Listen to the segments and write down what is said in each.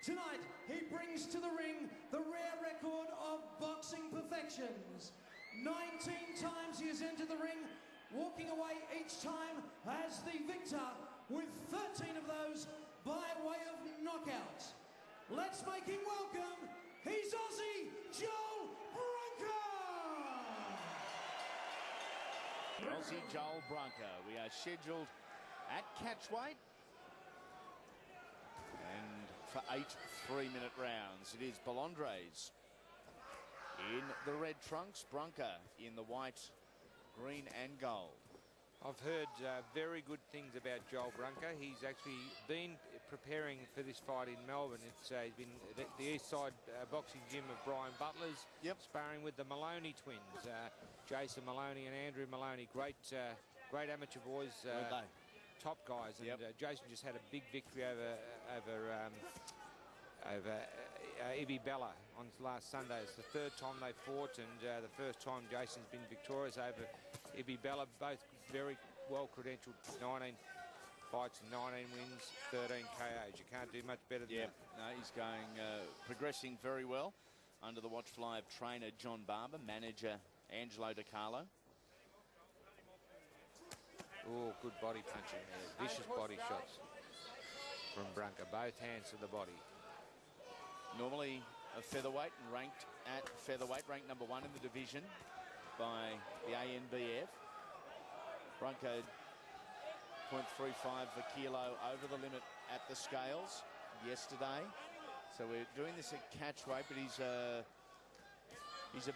Tonight, he brings to the ring the rare record of boxing perfections. 19 times he has entered the ring, walking away each time as the victor, with 13 of those by way of knockout. Let's make him welcome, he's Aussie Joel Brunker! Aussie Joel Brunker. We are scheduled at catchweight and for 8 3-minute rounds. It is Belandres in the red trunks, Brunker in the white, green and gold. I've heard very good things about Joel Brunker. He's actually been preparing for this fight in Melbourne. He's been at the East Side boxing gym of Brian Butler's, sparring with the Maloney twins, Jason Maloney and Andrew Maloney. Great amateur boys, top guys. And Jason just had a big victory over Ibby Bella on last Sunday. It's the third time they fought, and the first time Jason's been victorious over Ibby Bella. Both very well credentialed, 19 fights, 19 wins, 13 KOs. You can't do much better than that. No, he's going, progressing very well under the watchful eye of trainer John Barber, manager Angelo DiCarlo. Oh, good body punching there. Vicious body shots from Brunker. Both hands to the body. Normally a featherweight and ranked at featherweight, ranked #1 in the division by the ANBF. Brunker 0.35 a kilo over the limit at the scales yesterday. So we're doing this at catchweight, but he's a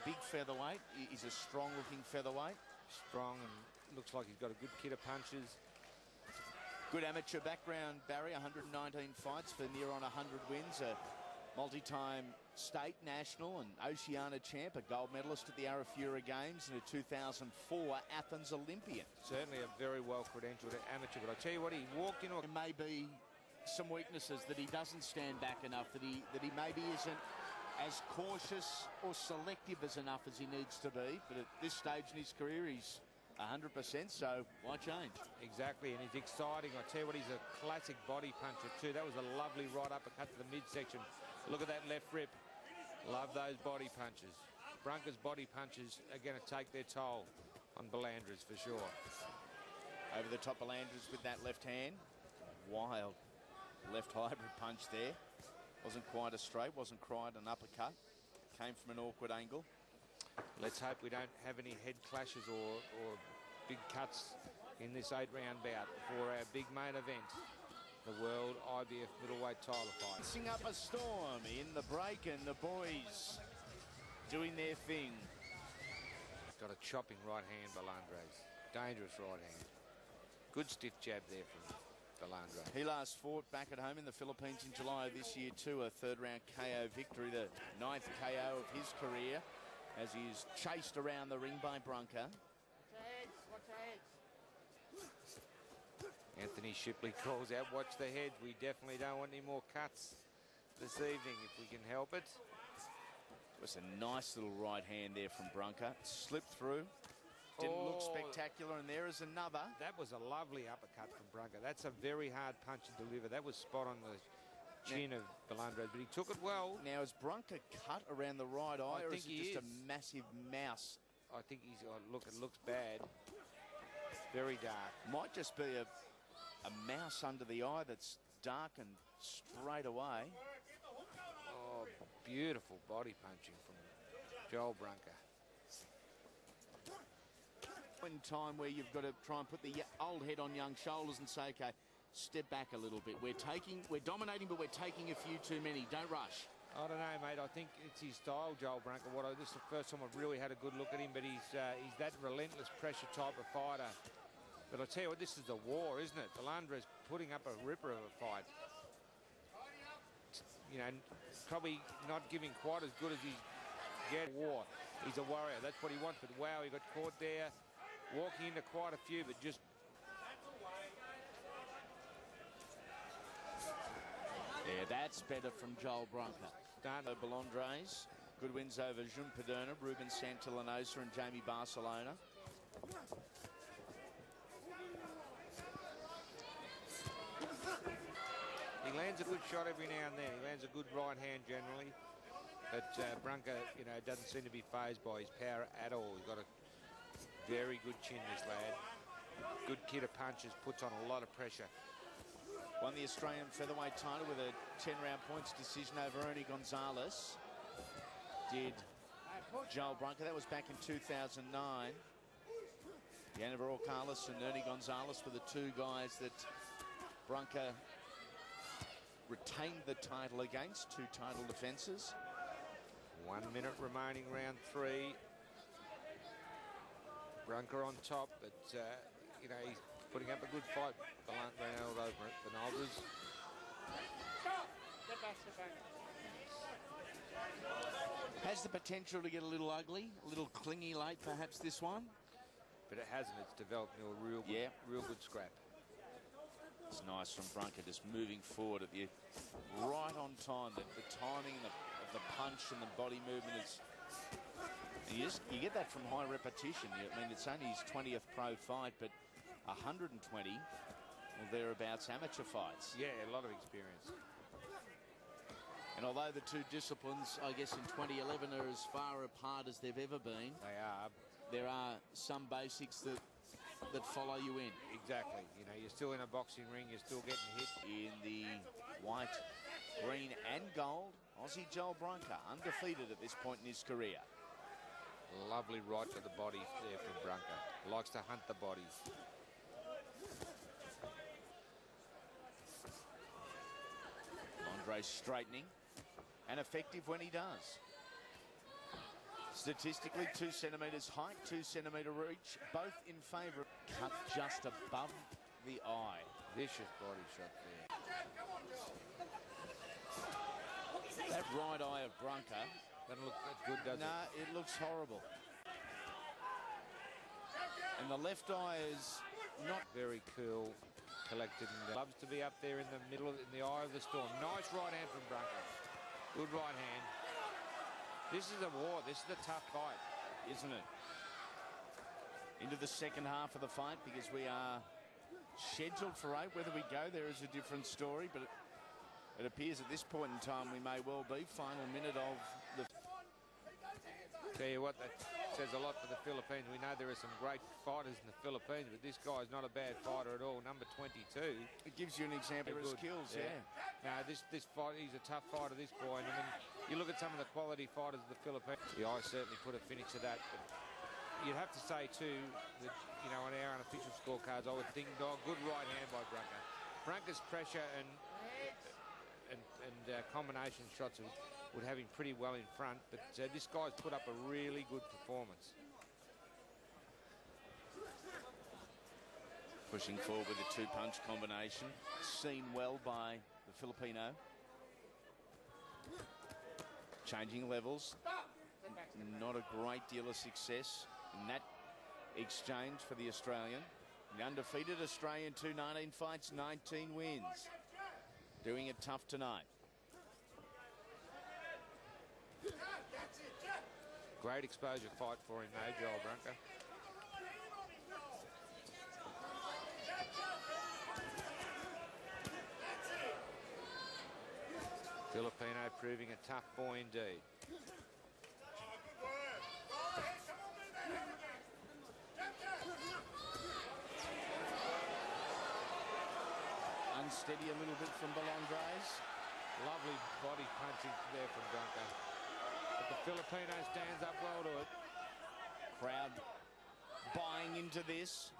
big featherweight. He's a strong-looking featherweight. Strong, and looks like he's got a good kit of punches. Good amateur background, Barry. 119 fights for near on 100 wins. A multi-time state, national and Oceania champ, a gold medalist at the Arafura Games, and a 2004 Athens Olympian. Certainly a very well-credentialed amateur, but I tell you what, he walked into There may be some weaknesses, that he doesn't stand back enough, that he maybe isn't as cautious or selective as enough as he needs to be, but at this stage in his career, he's 100%, so why change? Exactly, and he's exciting. I tell you what, he's a classic body puncher too. That was a lovely right uppercut to the midsection. Look at that left rip. Love those body punches. Brunker's body punches are going to take their toll on Belandres for sure. Over the top, Belandres with that left hand. Wild left hybrid punch there. Wasn't quite a straight, wasn't quite an uppercut. Came from an awkward angle. Let's hope we don't have any head clashes or big cuts in this 8-round bout for our big main event, the World IBF middleweight title fight. Sing up a storm in the break, and the boys doing their thing. Got a chopping right hand, Belandres. Dangerous right hand. Good stiff jab there from Belandres. He last fought back at home in the Philippines in July of this year too, a 3rd-round KO victory, the 9th KO of his career, as he is chased around the ring by Brunker. Anthony Shipley calls out, watch the heads. We definitely don't want any more cuts this evening if we can help it. It was a nice little right hand there from Brunker. Slipped through. Didn't look spectacular, and there is another. That was a lovely uppercut from Brunker. That's a very hard punch to deliver. That was spot on the chin of Belandres, but he took it well. Now, is Brunker cut around the right eye, or is it just is a massive mouse? I think he's, look, it looks bad. Very dark. Might just be a mouse under the eye that's dark and straight away. Oh, beautiful body punching from Joel Brunker. In time where you've got to try and put the old head on young shoulders and say, okay, step back a little bit. We're dominating, but we're taking a few too many. Don't rush. I don't know, mate. I think it's his style, Joel Brunker. This is the first time I've really had a good look at him, but he's that relentless pressure type of fighter. But I tell you what, this is the war, isn't it? Belandres putting up a ripper of a fight. You know, probably not giving quite as good as he's getting. War. He's a warrior. That's what he wants. But wow, he got caught there, walking into quite a few, but just. Yeah, that's better from Joel Brunker. Belandres, good wins over Jun Paderna, Ruben Santillanosa and Jamie Barcelona. He lands a good shot every now and then. He lands a good right hand generally. But Brunker, you know, doesn't seem to be phased by his power at all. He's got a very good chin, this lad. Good kid of punches, puts on a lot of pressure. Won the Australian featherweight title with a 10-round points decision over Ernie Gonzalez. Did Joel Brunker. That was back in 2009. Yanniver Orcalis and Ernie Gonzalez were the two guys that Brunker retained the title against, two title defences. 1 minute remaining, round 3. Brunker on top, but you know, he's putting up a good fight. Reynaldo Belandres. Has the potential to get a little ugly, a little clingy late, perhaps this one. But it hasn't. It's developed into a real good scrap. It's nice from Brunker, just moving forward at the right on time. The timing of the punch and the body movement is. You get that from high repetition. I mean, it's only his 20th pro fight, but 120 or thereabouts amateur fights. Yeah, a lot of experience. And although the two disciplines, I guess, in 2011 are as far apart as they've ever been, they are. There are some basics that follow you in. Exactly. You know, you're still in a boxing ring. You're still getting hit. In the white, green, and gold, Aussie Joel Brunker, undefeated at this point in his career. Lovely right to the body there from Brunker. Likes to hunt the body. Belandres straightening and effective when he does. Statistically, 2 centimetres height, 2 centimetre reach, both in favour. Cut just above the eye. Vicious body shot there. That right eye of Brunker doesn't look that good, does it? Nah, it looks horrible. And the left eye is not very cool, collected, and loves to be up there in the middle, in the eye of the storm. Nice right hand from Brunker. Good right hand. This is a war. This is a tough fight, isn't it? Into the second half of the fight, because we are scheduled for 8. Whether we go there is a different story, but it appears at this point in time we may well be. Final minute of the... Tell you what, that says a lot for the Philippines. We know there are some great fighters in the Philippines, but this guy's not a bad fighter at all. Number 22. It gives you an example of his skills, yeah. No, this fight, he's a tough fighter, this boy. And I mean, you look at some of the quality fighters of the Philippines. The eye certainly put a finish to that. But you'd have to say, too, that, you know, on our unofficial scorecards, I would think, good right hand by Brunker. Brunker's pressure and combination shots would have him pretty well in front, but this guy's put up a really good performance. Pushing forward with a 2-punch combination, seen well by the Filipino. Changing levels, not a great deal of success in that exchange for the Australian. The undefeated Australian, 19 fights, 19 wins. Doing it tough tonight. Great exposure fight for him, though, Joel Brunker. Filipino proving a tough boy indeed. Unsteady a little bit from Belandres. Lovely body punching there from Brunker. But the Filipino stands up well to it. Crowd buying into this.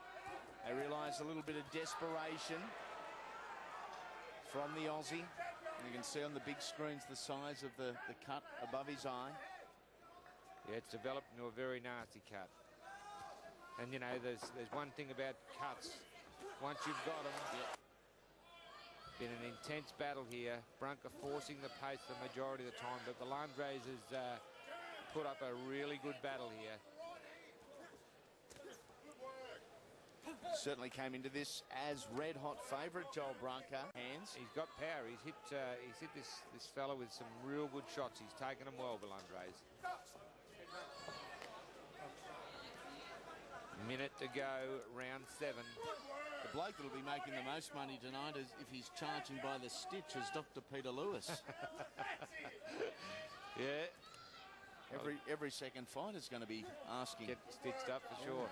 They realise a little bit of desperation from the Aussie. You can see on the big screens the size of the cut above his eye. Yeah, it's developed into a very nasty cut. And, you know, there's one thing about cuts. Once you've got them, been an intense battle here. Brunker forcing the pace the majority of the time, but Belandres has put up a really good battle here. Certainly came into this as red-hot favourite, Joel Brunker. Hands. He's got power. He's hit this fella with some real good shots. He's taken them well, Belandres. Minute to go, round 7. The bloke that'll be making the most money tonight is if he's charging by the stitch is Dr. Peter Lewis. Yeah. Every second fight is going to be asking. Get stitched up for sure.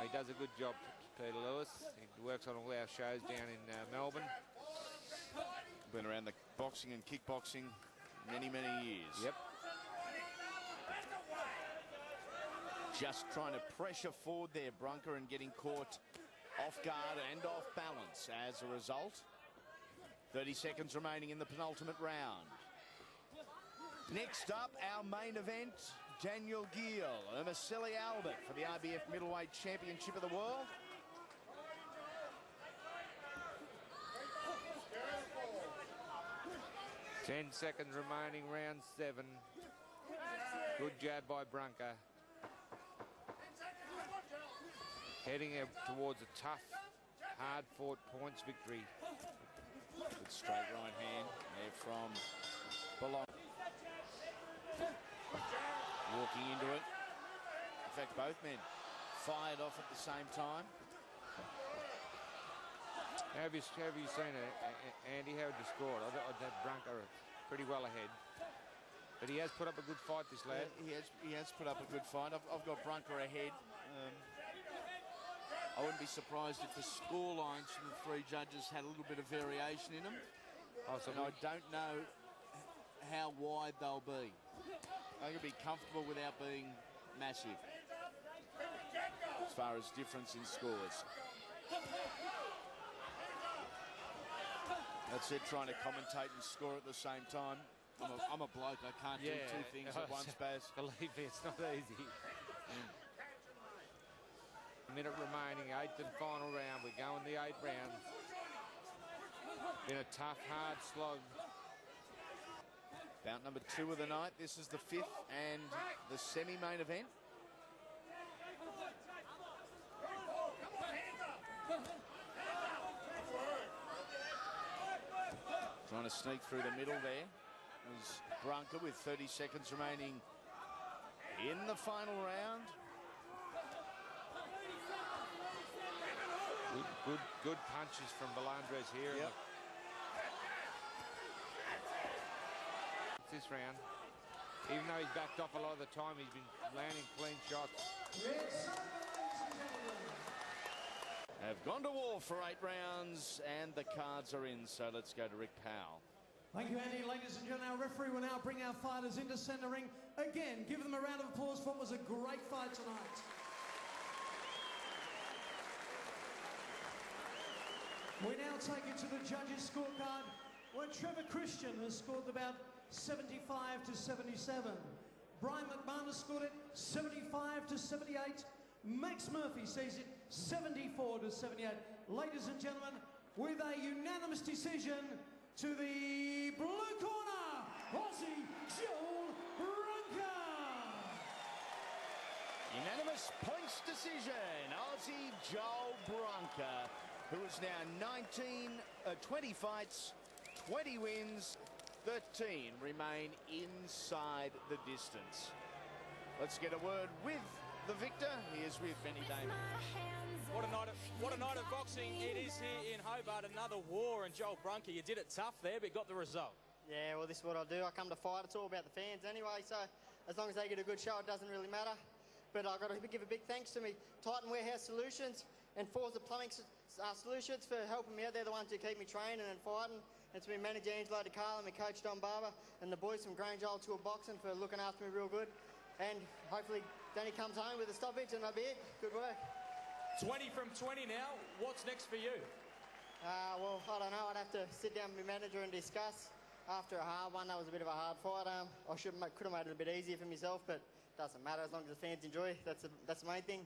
He does a good job, Peter Lewis. He works on all our shows down in Melbourne. Been around the boxing and kickboxing many years. Yep. Just trying to pressure forward there, Brunker, and getting caught off guard and off balance as a result. 30 seconds remaining in the penultimate round. Next up, our main event, Daniel Giel, Ermaceli Albert for the IBF Middleweight Championship of the World. Ten seconds remaining, round 7. Good jab by Brunker. Heading towards a tough, hard-fought points victory. Good straight right hand there from Belandres. Walking into it. In fact, both men fired off at the same time. Have you seen it, Andy? How would you score it? I'd have Brunker pretty well ahead. But he has put up a good fight, this lad. Yeah, he has put up a good fight. I've got Brunker ahead. I wouldn't be surprised if the score lines from the 3 judges had a little bit of variation in them. And I don't know how wide they'll be. They can be comfortable without being massive as far as difference in scores. That's it, trying to commentate and score at the same time. I'm a bloke, I can't do 2 things at once, Baz. Believe me, it's not easy. Minute remaining, 8th and final round. We're going the 8th round. Been a tough, hard slog. Bout number 2 of the night. This is the 5th and the semi-main event. Trying to sneak through the middle there was Brunker with 30 seconds remaining in the final round. Good punches from Belandres here. Yep. This round, even though he's backed off a lot of the time, he's been landing clean shots. Have gone to war for 8 rounds and the cards are in, so let's go to Rick Powell. Thank you, Andy. Ladies and gentlemen, our referee will now bring our fighters into centre ring. Again, give them a round of applause for what was a great fight tonight. We now take it to the judges' scorecard, where Trevor Christian has scored about 75 to 77. Brian McMahon scored it 75 to 78. Max Murphy sees it 74 to 78. Ladies and gentlemen, with a unanimous decision to the blue corner, Aussie Joel Brunker. Unanimous points decision, Aussie Joel Brunker, who is now 20 fights, 20 wins, 13 remain inside the distance. Let's get a word with the victor. He is with Benny Damon. What a night of boxing it is here in Hobart. Another war, and Joel Brunker, you did it tough there, but got the result. Yeah, well, this is what I do. I come to fight. It's all about the fans anyway, so as long as they get a good show, it doesn't really matter. But I've got to give a big thanks to me Titan Warehouse Solutions and Forza Plumbing Solutions for helping me out. They're the ones who keep me training and fighting. It's been manager Angelo DeCarlo, my coach Don Barber, and the boys from Grange Old Tour Boxing for looking after me real good. And hopefully Danny comes home with a stoppage and that'll be it. Good work. 20 from 20 now. What's next for you? Well, I don't know. I'd have to sit down with my manager and discuss. After a hard one, that was a bit of a hard fight. I could have made it a bit easier for myself, but it doesn't matter as long as the fans enjoy. That's the main thing.